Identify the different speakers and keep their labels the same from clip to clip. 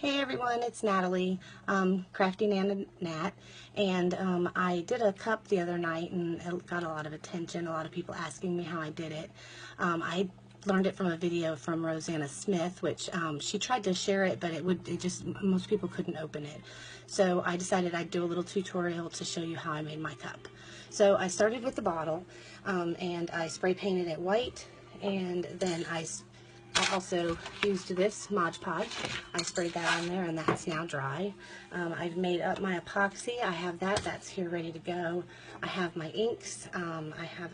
Speaker 1: Hey everyone, it's Natalie, Crafty Nana Nat, and I did a cup the other night and it got a lot of attention, a lot of people asking me how I did it. I learned it from a video from Rosanna Smith, which she tried to share it, but most people couldn't open it. So I decided I'd do a little tutorial to show you how I made my cup. So I started with the bottle, and I spray painted it white, and then I also used this Mod Podge. I sprayed that on there and that's now dry. I've made up my epoxy. I have that's here ready to go. I have my inks. I have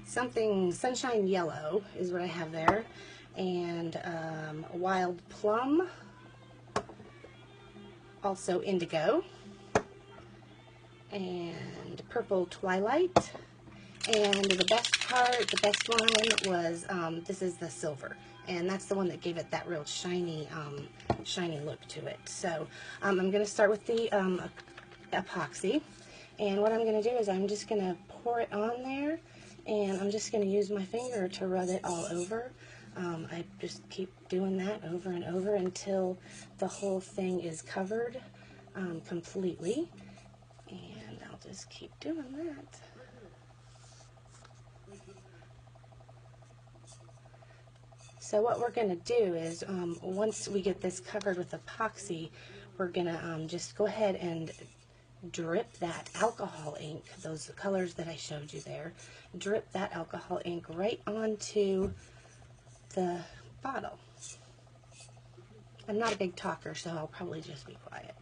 Speaker 1: something sunshine yellow is what I have there, and wild plum, also indigo, and purple twilight. And the best one was, this is the silver. And that's the one that gave it that real shiny, shiny look to it. So I'm going to start with the epoxy. And what I'm going to do is I'm just going to pour it on there. And I'm just going to use my finger to rub it all over. I just keep doing that over and over until the whole thing is covered completely. And I'll just keep doing that. So what we're going to do is, once we get this covered with epoxy, we're going to just go ahead and drip that alcohol ink, those colors that I showed you there, drip that alcohol ink right onto the bottle. I'm not a big talker, so I'll probably just be quiet.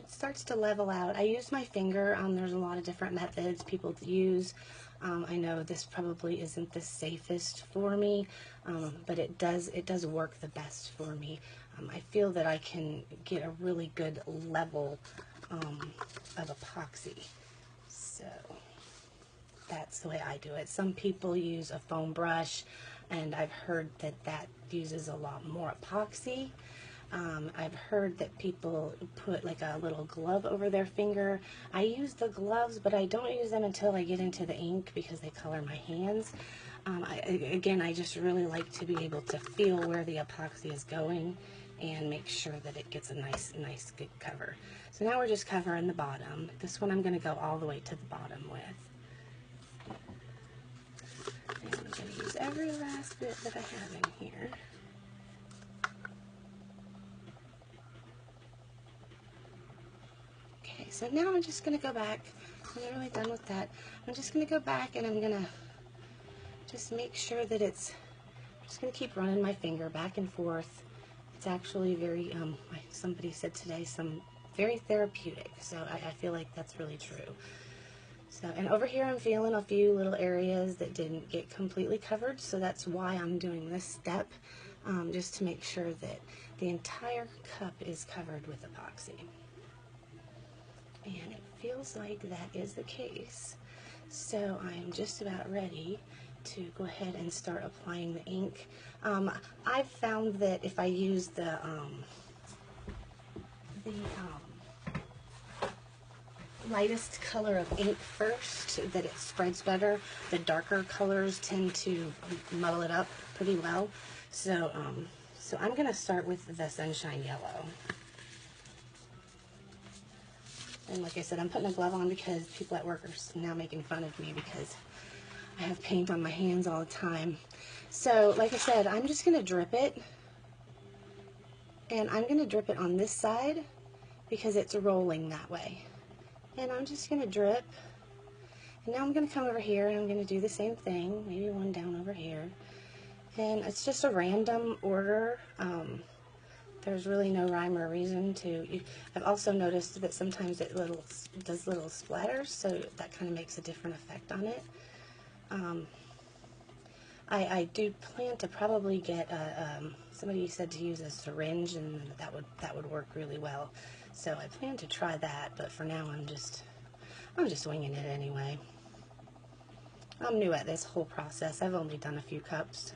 Speaker 1: Starts to level out. I use my finger. There's a lot of different methods people use. I know this probably isn't the safest for me, but it does work the best for me. I feel that I can get a really good level of epoxy. So that's the way I do it. Some people use a foam brush, and I've heard that uses a lot more epoxy. I've heard that people put like a little glove over their finger. I use the gloves, but I don't use them until I get into the ink because they color my hands. Again, I just really like to be able to feel where the epoxy is going and make sure that it gets a nice good cover. So now we're just covering the bottom. This one I'm going to go all the way to the bottom with. And I'm going to use every last bit that I have in here. Okay, so now I'm just going to go back. I'm not really done with that. I'm just going to go back and I'm going to just make sure that I'm just going to keep running my finger back and forth. It's actually very, somebody said today, very therapeutic. So I feel like that's really true. So, and over here I'm feeling a few little areas that didn't get completely covered. So that's why I'm doing this step, just to make sure that the entire cup is covered with epoxy. And it feels like that is the case. So I'm just about ready to go ahead and start applying the ink. I've found that if I use the lightest color of ink first, that it spreads better. The darker colors tend to muddle it up pretty well. So, so I'm going to start with the sunshine yellow. And like I said, I'm putting a glove on because people at work are now making fun of me because I have paint on my hands all the time. So like I said, I'm just going to drip it. And I'm going to drip it on this side because it's rolling that way. And I'm just going to drip. And now I'm going to come over here and I'm going to do the same thing. Maybe one down over here. And it's just a random order. There's really no rhyme or reason to. I've also noticed that sometimes it does little splatters, so that kind of makes a different effect on it. I do plan to probably get somebody said to use a syringe, and that would work really well. So I plan to try that, but for now I'm just winging it anyway. I'm new at this whole process. I've only done a few cups.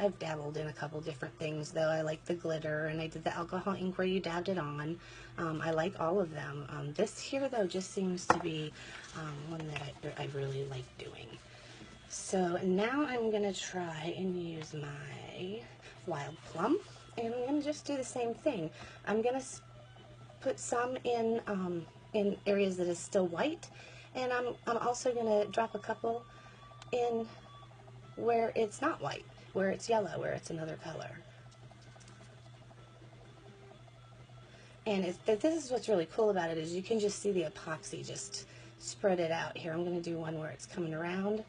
Speaker 1: I've dabbled in a couple different things though. I like the glitter, and I did the alcohol ink where you dabbed it on. I like all of them. This here though just seems to be one that I really like doing. So now I'm going to try and use my Wild Plum, and I'm going to just do the same thing. I'm going to put some in areas that is still white, and I'm also going to drop a couple in where it's not white, where it's yellow, where it's another color. And this is what's really cool about it, is you can just see the epoxy just spread it out here. I'm going to do one where it's coming around,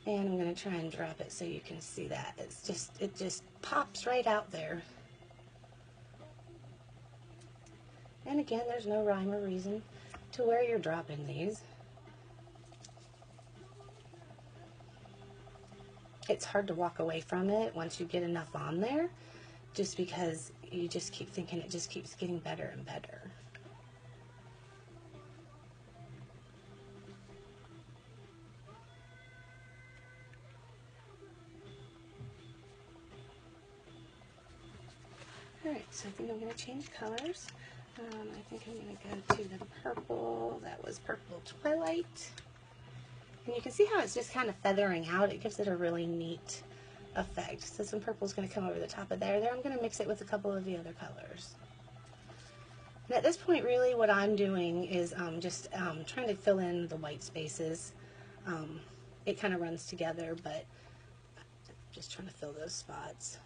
Speaker 1: and I'm going to try and drop it so you can see that. It just pops right out there. And again, there's no rhyme or reason to where you're dropping these. It's hard to walk away from it once you get enough on there, just because you just keep thinking it just keeps getting better and better. Alright, so I think I'm going to change colors. I think I'm going to go to the purple. That was Purple Twilight. And you can see how it's just kind of feathering out. It gives it a really neat effect. So some purple is going to come over the top of there. I'm going to mix it with a couple of the other colors. And at this point, really what I'm doing is just trying to fill in the white spaces. It kind of runs together, but just trying to fill those spots.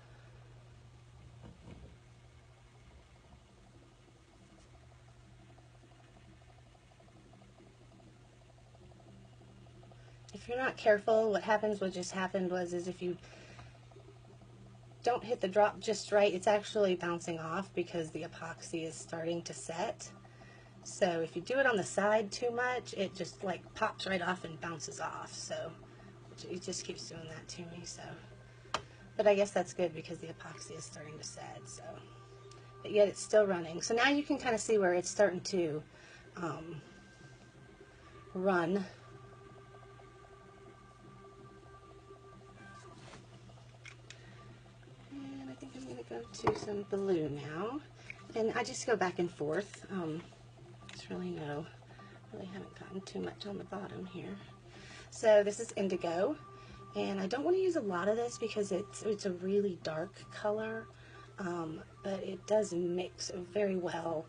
Speaker 1: If you're not careful, what just happened was if you don't hit the drop just right, it's actually bouncing off because the epoxy is starting to set. So if you do it on the side too much, it just like pops right off and bounces off. So it just keeps doing that to me. So, but I guess that's good because the epoxy is starting to set. So, but yet it's still running. So now you can kind of see where it's starting to run. And I think I'm going to go to some blue now. And I just go back and forth. There's really haven't gotten too much on the bottom here. So this is indigo, and I don't want to use a lot of this because it's a really dark color, but it does mix very well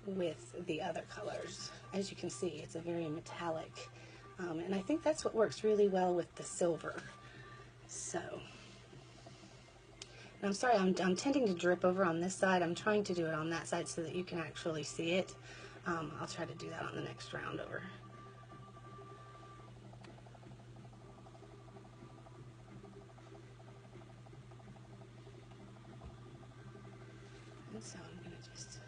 Speaker 1: with the other colors. As you can see, it's a very metallic, and I think that's what works really well with the silver. So, and I'm sorry, I'm tending to drip over on this side. I'm trying to do it on that side so that you can actually see it. I'll try to do that on the next round over. And so I'm going to just...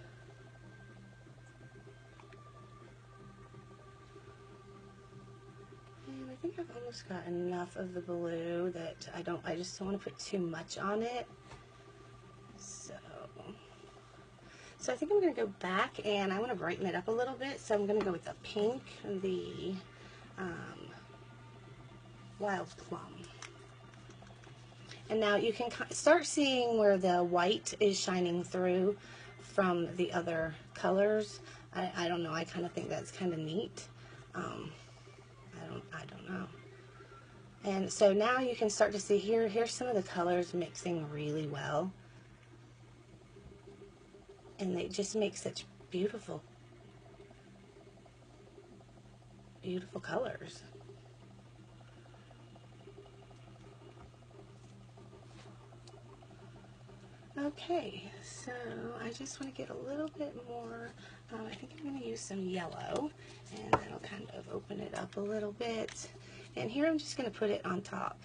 Speaker 1: And I think I've almost got enough of the blue that I just don't want to put too much on it. So I think I'm going to go back and I want to brighten it up a little bit. So I'm going to go with the pink, the Wild Plum. And now you can start seeing where the white is shining through from the other colors. I don't know. I kind of think that's kind of neat. I don't know. And so now you can start to see here's some of the colors mixing really well. And they just make such beautiful, beautiful colors. Okay, so I just want to get a little bit more, I think I'm going to use some yellow, and that'll kind of open it up a little bit. And here I'm just going to put it on top.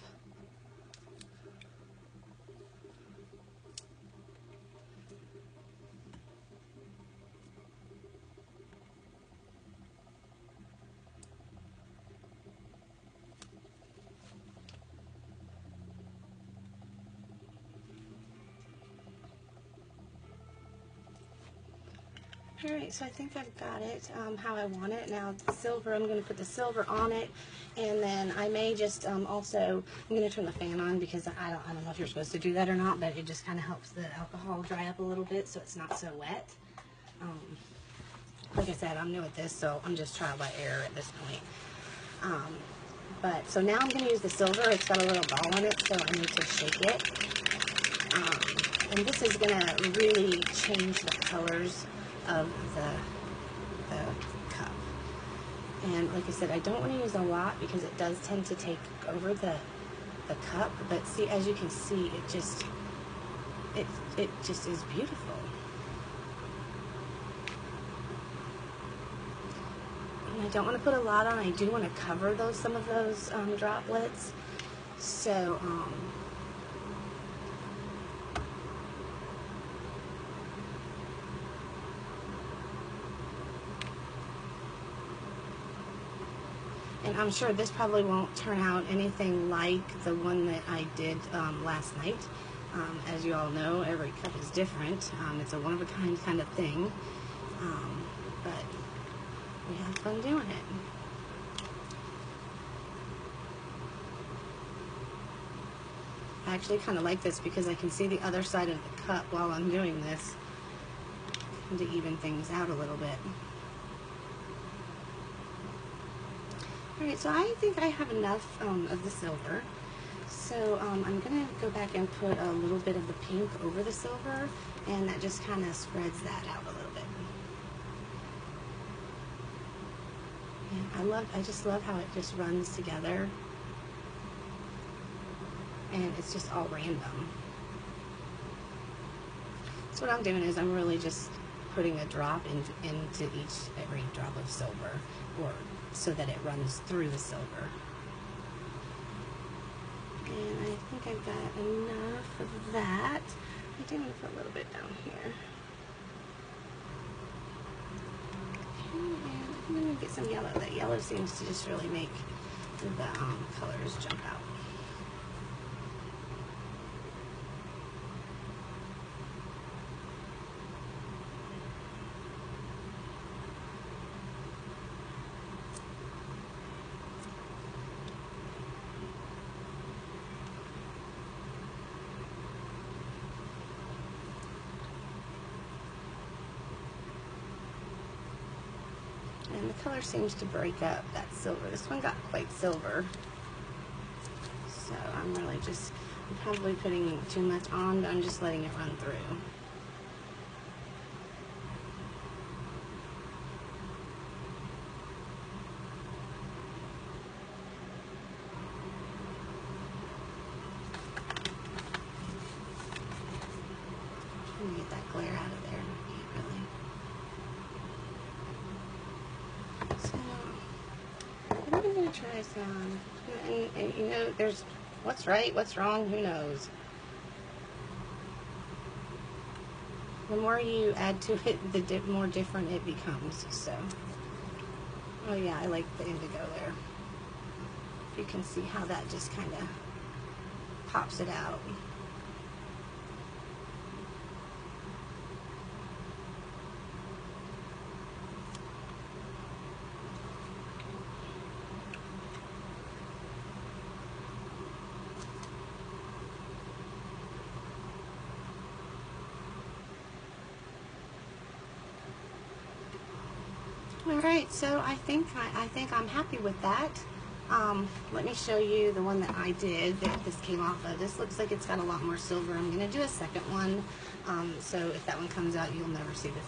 Speaker 1: Alright, so I think I've got it how I want it. Now the silver, I'm going to put the silver on it, and then I may just also, I'm going to turn the fan on because I don't know if you're supposed to do that or not, but it just kind of helps the alcohol dry up a little bit so it's not so wet. Like I said, I'm new at this, so I'm just trial by error at this point. But so now I'm going to use the silver. It's got a little ball on it, so I need to shake it. And this is going to really change the colors of the cup. And like I said, I don't want to use a lot because it does tend to take over the cup. But see, as you can see, it just is beautiful. And I don't want to put a lot on. I do want to cover some of those droplets. So and I'm sure this probably won't turn out anything like the one that I did last night. As you all know, every cup is different. It's a one-of-a-kind kind of thing. But we have fun doing it. I actually kind of like this because I can see the other side of the cup while I'm doing this and to even things out a little bit. Alright, so I think I have enough of the silver. So I'm going to go back and put a little bit of the pink over the silver, and that just kind of spreads that out a little bit. And I just love how it just runs together. And it's just all random. So what I'm doing is I'm really just putting a drop into every drop of silver, or so that it runs through the silver. And I think I've got enough of that. I do want to put a little bit down here. And I'm going to get some yellow. That yellow seems to just really make the colors jump out. And the color seems to break up that silver. This one got quite silver. So I'm probably putting too much on, but I'm just letting it run through. Trying to get that glare out of there. I'm going to try some, and you know, there's what's right, what's wrong, who knows. The more you add to it, the more different it becomes, so. Oh yeah, I like the indigo there. You can see how that just kind of pops it out. Alright, so I think I'm happy with that. Let me show you the one that I did that this came off of. This looks like it's got a lot more silver. I'm going to do a second one, so if that one comes out, you'll never see this.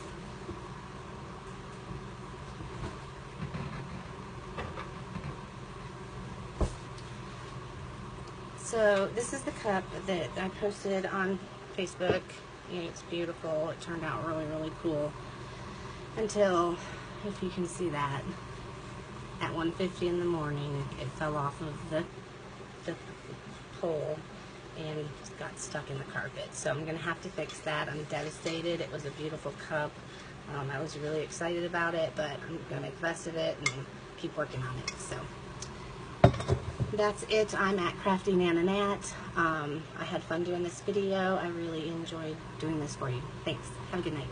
Speaker 1: So this is the cup that I posted on Facebook. It's beautiful. It turned out really, really cool. Until, if you can see that, at 1:50 in the morning, it fell off of the pole and got stuck in the carpet. So I'm going to have to fix that. I'm devastated. It was a beautiful cup. I was really excited about it, but I'm going to make the best of it and keep working on it. So that's it. I'm at Crafty Nana Nat. I had fun doing this video. I really enjoyed doing this for you. Thanks. Have a good night.